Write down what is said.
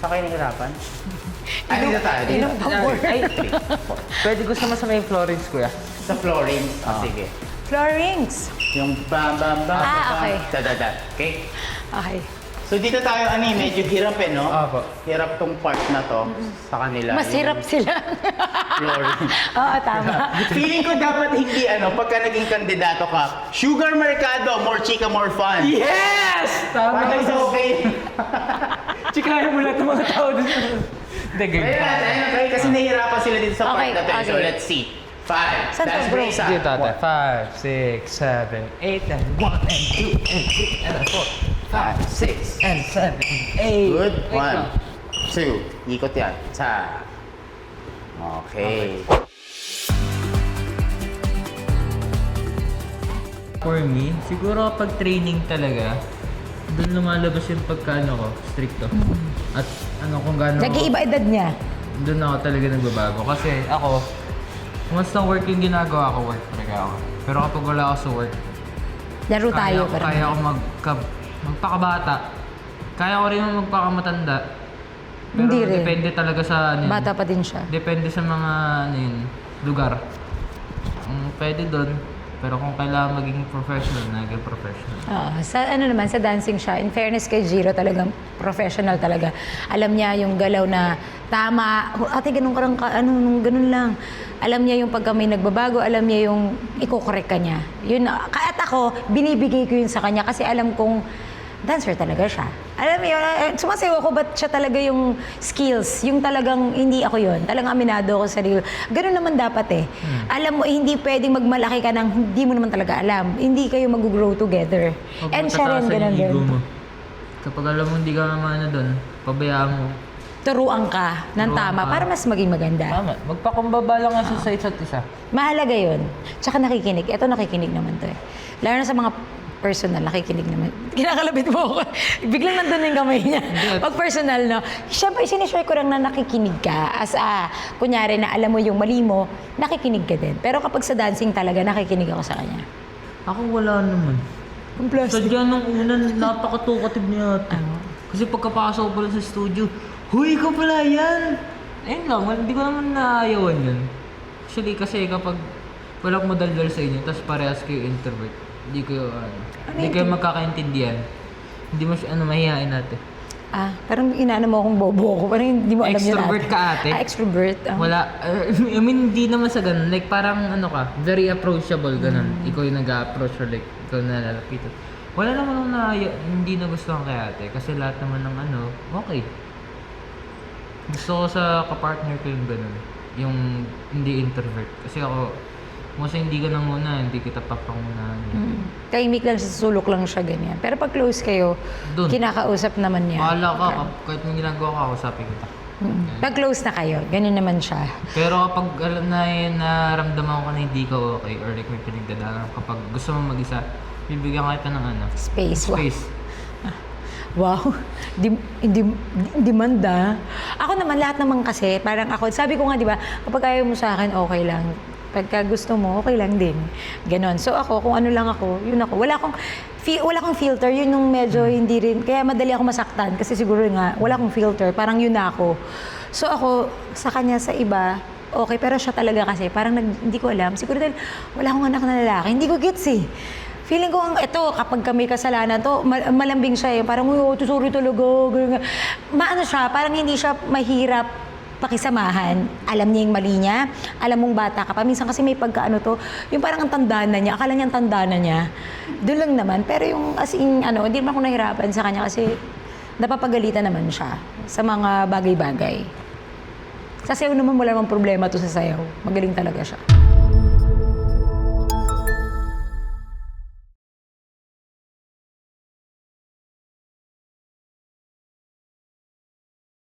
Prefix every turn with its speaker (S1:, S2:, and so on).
S1: Sa kayo nahirapan? Ay, dito tayo. Dito. Ay, pwede gusto mo sa may Florence, kuya. Sa Florence? Sige.
S2: Florings.
S1: Yung bam, bam, bam,
S2: okay.
S1: da. Okay?
S2: Okay.
S1: So dito tayo, medyo hirap no?
S3: Opo.
S1: Hirap tong part na to sa kanila.
S2: Mas hirap sila.
S1: Florence.
S2: Oo, tama.
S1: Feeling ko dapat hindi pagka naging kandidato ka, Sugar Mercado, more chika, more fun.
S3: Yes! Tama.
S1: Parang sa okay.
S3: Chikahin mo lahat ng mga tao dun. Hindi, game.
S1: Ayun, okay, kasi nahihirapan sila dito sa part
S2: Okay,
S1: na to. So
S2: okay.
S1: let's see. 5.
S2: Saan
S1: That's
S2: to, bro?
S1: Brisa.
S3: Dito ate. 5, 6, 7, 8, and 1, and 2, and 3, and 4,
S1: 5, 6.
S3: and 7, and 8.
S1: Good. 1, 2. Ikot yan. Sa. Okay.
S3: For me, siguro kapag training talaga, doon lumalabas yung pagkaano ko, stricto. At kung gaano
S2: Nag-iiba edad niya.
S3: doon ako talaga nagbabago. Kasi ako, once na work yung ginagawa ko, work talaga ako. Pero kapag wala ako sa work,
S2: Laro tayo.
S3: kaya ako magpakabata. Kaya ko rin magpakamatanda. Pero
S2: Hindi rin.
S3: depende talaga sa
S2: Bata pa din siya.
S3: Depende sa mga lugar. Pwede doon. Pero kung kailangan maging professional, naging professional.
S2: Sa naman, sa dancing siya, in fairness kay Jiro, talagang professional talaga. Alam niya yung galaw na tama. Ate, ganun ganun lang. Alam niya yung pagka may nagbabago, alam niya yung iko-correct ka niya. Yun, at ako, binibigay ko yun sa kanya kasi alam kong dancer talaga siya. Alam mo yun, sumasayaw ako, ba't siya talaga yung skills, yung talagang hindi ako yun. Talagang aminado ako sa sarili. Ganun naman dapat eh. Alam mo, hindi pwedeng magmalaki ka ng hindi mo naman talaga alam. Hindi kayo mag-grow together.
S3: Pag
S2: And siya rin,
S3: matataasan
S2: ganun
S3: yung
S2: din.
S3: ego mo. Kapag alam mo hindi ka mamana doon, pabayaan mo.
S2: Turuan ka ng
S3: Turuan
S2: tama
S3: ka.
S2: para mas maging maganda.
S3: Tama. Magpakumbaba lang kasi sa isa't isa.
S2: Mahalaga yun. Tsaka nakikinig. Ito nakikinig naman to eh. Lalo na sa mga personal, nakikinig naman. Kinakalabit mo ako. Biglang nandun yung kamay niya. Pag personal, no? Siyempre, sinishare ko lang na nakikinig ka. As kunyari na alam mo yung mali mo, nakikinig ka din. Pero kapag sa dancing talaga, nakikinig ako sa kanya.
S3: Ako wala naman.
S2: Ang plastic.
S3: Sadya nung una, napaka-talkative niya ate. Kasi pagkapasok ko pala sa studio, huy, ikaw pala yan! Ayun lang, hindi ko naman naayawan yun. Actually, kasi kapag walang madaldal sa inyo, tapos parehas kayo introvert, hindi kayo magkakaintindihan. Hindi mo siya, mahihain natin.
S2: Parang inaano mo akong bobo ko. Parang hindi mo alam yun
S3: Extrovert ka ate?
S2: Extrovert.
S3: Wala, I mean, hindi naman sa ganun. Like, parang very approachable, ganun. Ikaw yung nag-approach or like, ikaw na lalapitan. Wala naman akong hindi nagustuhan kay ate. Kasi lahat naman ng okay. Gusto ko sa kapartner ko yung ganun. Yung hindi introvert. Kasi ako, hindi ka nang muna, hindi kita papangunahan.
S2: Tahimik lang siya, sulok lang siya, ganyan. Pero pag close kayo,
S3: Dun.
S2: kinakausap naman niya.
S3: Bahala ka, kahit may ginagawa ka, kausapin kita.
S2: Pag close na kayo, ganyan naman siya.
S3: Pero kapag alam na naramdaman ko na hindi ka okay or like may pinagdadaanan, kapag gusto mo mag-isa, bibigyan kita ng
S2: Space.
S3: space.
S2: Wow. Demanda. Ako naman, lahat naman kasi, parang ako, sabi ko nga, di ba, kapag ayaw mo sa akin, okay lang. Pagka gusto mo, okay lang din. Ganon. So ako, kung ano lang ako, yun ako. Wala akong filter, yun yung medyo hindi rin, kaya madali ako masaktan. Kasi siguro nga, wala akong filter, parang yun na ako. So ako, sa kanya, sa iba, okay, pero siya talaga kasi, parang hindi ko alam. Siguro dahil wala akong anak na lalaki, hindi ko gets eh. Feeling ko, ito, kapag kami kasalanan to, malambing siya eh. Parang, sorry talaga. Maano siya, parang hindi siya mahirap pakisamahan. Alam niya yung mali niya. Alam mong bata ka pa. Minsan kasi may pagkaano to, yung parang ang tanda na niya. Akala niya ang tanda na niya. Doon lang naman. Pero yung as in, hindi naman ako nahirapan sa kanya kasi napapagalitan naman siya sa mga bagay-bagay. Sa sayaw naman, wala namang problema to sa sayaw. Magaling talaga siya.